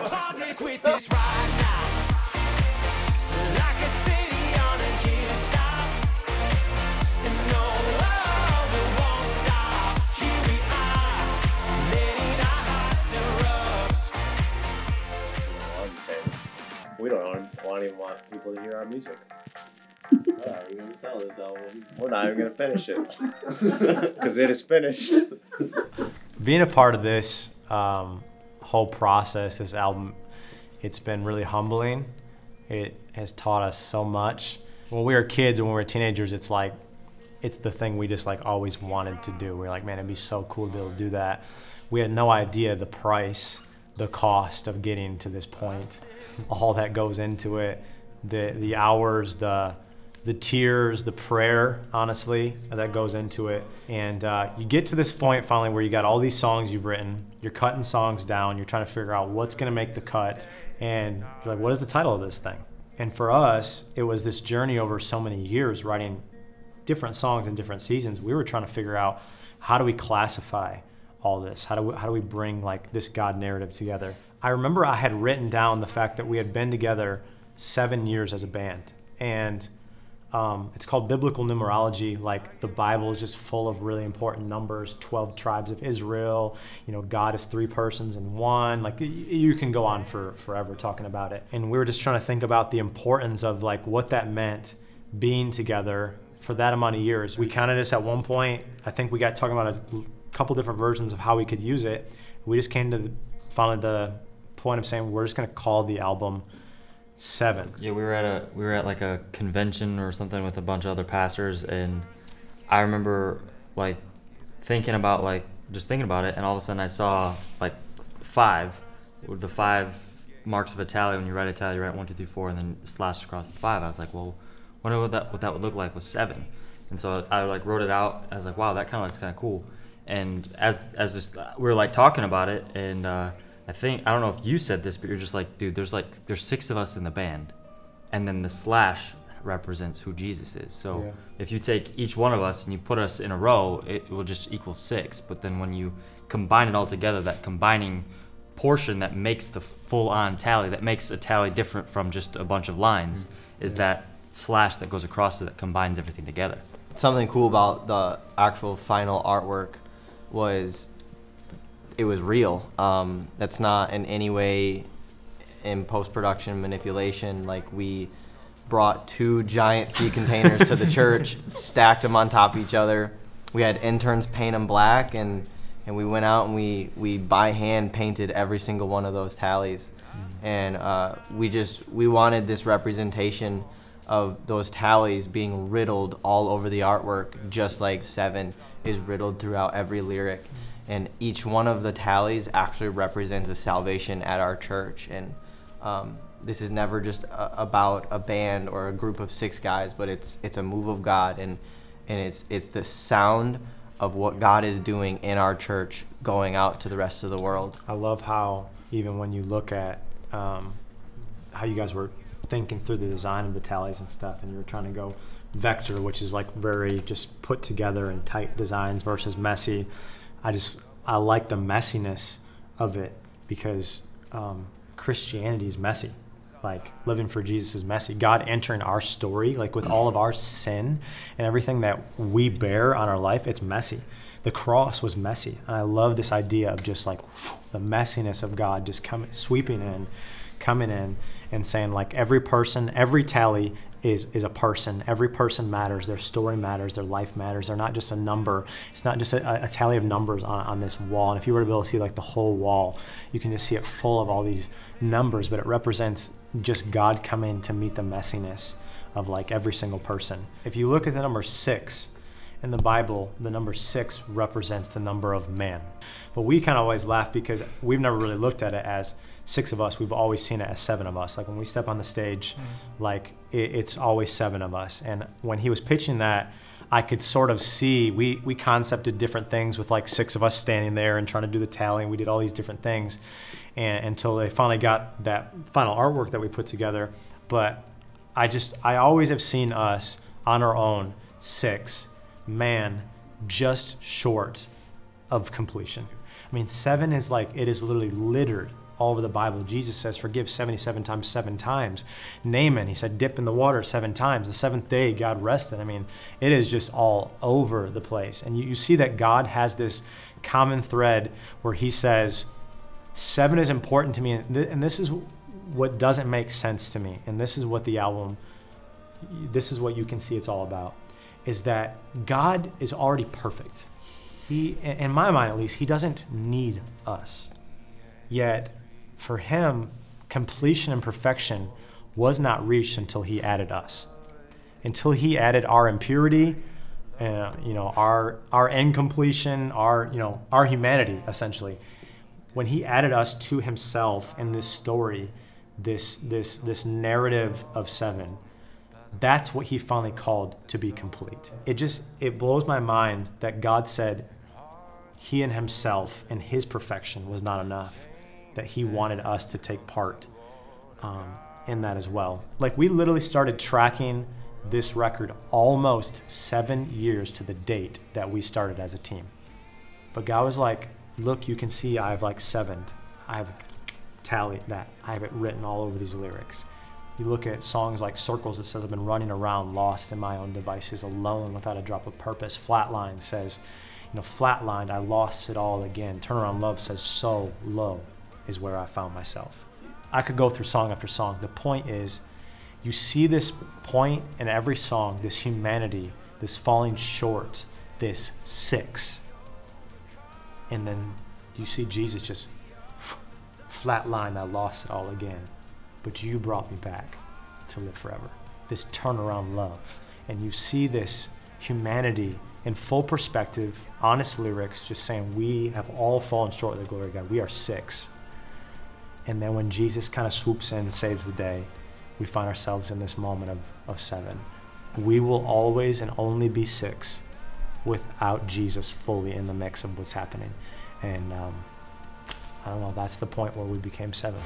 Public with this right now, like a city on a hilltop, and no, we won't stop. Here we are, letting our hearts erupt. We don't even want people to hear our music. We're gonna sell this album. We're not even gonna finish it because it is finished. Being a part of this whole process, this album, it's been really humbling. It has taught us so much. When we were kids and when we were teenagers, it's like, it's the thing we just like always wanted to do. We were like, man, it'd be so cool to be able to do that. We had no idea the price, the cost of getting to this point, all that goes into it, the hours, the tears, the prayer, honestly, that goes into it. And you get to this point finally where you got all these songs you've written, you're cutting songs down, you're trying to figure out what's gonna make the cut, and you're like, what is the title of this thing? And for us, it was this journey over so many years writing different songs in different seasons. We were trying to figure out, how do we classify all this? How do we bring like this God narrative together? I remember I had written down the fact that we had been together 7 years as a band, and it's called biblical numerology. Like, the Bible is just full of really important numbers, 12 tribes of Israel, you know, God is 3 persons in one. Like, you can go on for forever talking about it. And we were just trying to think about the importance of like what that meant being together for that amount of years. We kind of just at one point, I think we got talking about a couple different versions of how we could use it. We just came to finally the point of saying, we're just gonna call the album 7. Yeah, we were at like a convention or something with a bunch of other pastors, and I remember like thinking about it, and all of a sudden I saw like 5, with the 5 marks of a tally. When you write a tally, you write 1, 2, 3, 4, and then slashed across the 5. I was like, well, wonder what that would look like with 7. And so I like wrote it out. I was like, wow, that kind of looks kind of cool. And as we were like talking about it, and I don't know if you said this, but you're just like, dude, there's 6 of us in the band, and then the slash represents who Jesus is. So yeah, if you take each one of us and you put us in a row, it will just equal 6. But then when you combine it all together, that combining portion that makes the full-on tally, that makes a tally different from just a bunch of lines, is that slash that goes across it that combines everything together. Something cool about the actual final artwork was it was real. That's not in any way in post-production manipulation. Like, we brought 2 giant sea containers to the church, stacked them on top of each other. We had interns paint them black, and we went out and we by hand painted every single one of those tallies. And we wanted this representation of those tallies being riddled all over the artwork, just like 7 is riddled throughout every lyric. And each one of the tallies actually represents a salvation at our church. And this is never just about a band or a group of 6 guys, but it's a move of God, and it's the sound of what God is doing in our church going out to the rest of the world. I love how, even when you look at how you guys were thinking through the design of the tallies and stuff, and you were trying to go vector, which is like very just put together and tight designs, versus messy. I like the messiness of it, because Christianity is messy. Like, living for Jesus is messy. God entering our story, like with all of our sin and everything that we bear on our life, it's messy. The cross was messy. And I love this idea of just like the messiness of God just sweeping in, coming in and saying, like, every person, every tally is a person. Every person matters. Their story matters. Their life matters. They're not just a number. It's not just a tally of numbers on this wall. And if you were to be able to see like the whole wall, you can just see it full of all these numbers, but it represents just God coming to meet the messiness of like every single person. If you look at the number 6 in the Bible, the number 6 represents the number of man. But we kind of always laugh because we've never really looked at it as 6 of us. We've always seen it as 7 of us. Like, when we step on the stage, like it's always 7 of us. And when he was pitching that, I could sort of see, we concepted different things with like 6 of us standing there and trying to do the tally, and we did all these different things, and until they finally got that final artwork that we put together. But I always have seen us on our own 6, man, just short of completion. I mean, 7 is like, it is literally littered all over the Bible. Jesus says, forgive 77 times 7 times. Naaman, he said, dip in the water 7 times. The 7th day, God rested. I mean, it is just all over the place. And you see that God has this common thread where he says, 7 is important to me. And this is what doesn't make sense to me. And this is what the album, this is what you can see it's all about, is that God is already perfect. He, in my mind at least, he doesn't need us. Yet, for him, completion and perfection was not reached until he added us. Until he added our impurity, our incompletion, our humanity, essentially. When he added us to himself in this story, this narrative of 7, that's what he finally called to be complete. It blows my mind that God said he in himself and his perfection was not enough, that he wanted us to take part in that as well. Like, we literally started tracking this record almost 7 years to the date that we started as a team. But God was like, look, you can see I've like 7'd. I've tallied that. I have it written all over these lyrics. You look at songs like Circles, it says, I've been running around lost in my own devices, alone without a drop of purpose. Flatline says, flatlined, I lost it all again. Turnaround Love says, so low is where I found myself. I could go through song after song. The point is, you see this point in every song, this humanity, this falling short, this 6. And then you see Jesus just flatlined, I lost it all again. But you brought me back to live forever. This turnaround love. And you see this humanity in full perspective, honest lyrics, just saying we have all fallen short of the glory of God. We are 6. And then when Jesus kind of swoops in and saves the day, we find ourselves in this moment of 7. We will always and only be 6 without Jesus fully in the mix of what's happening. And I don't know, that's the point where we became 7.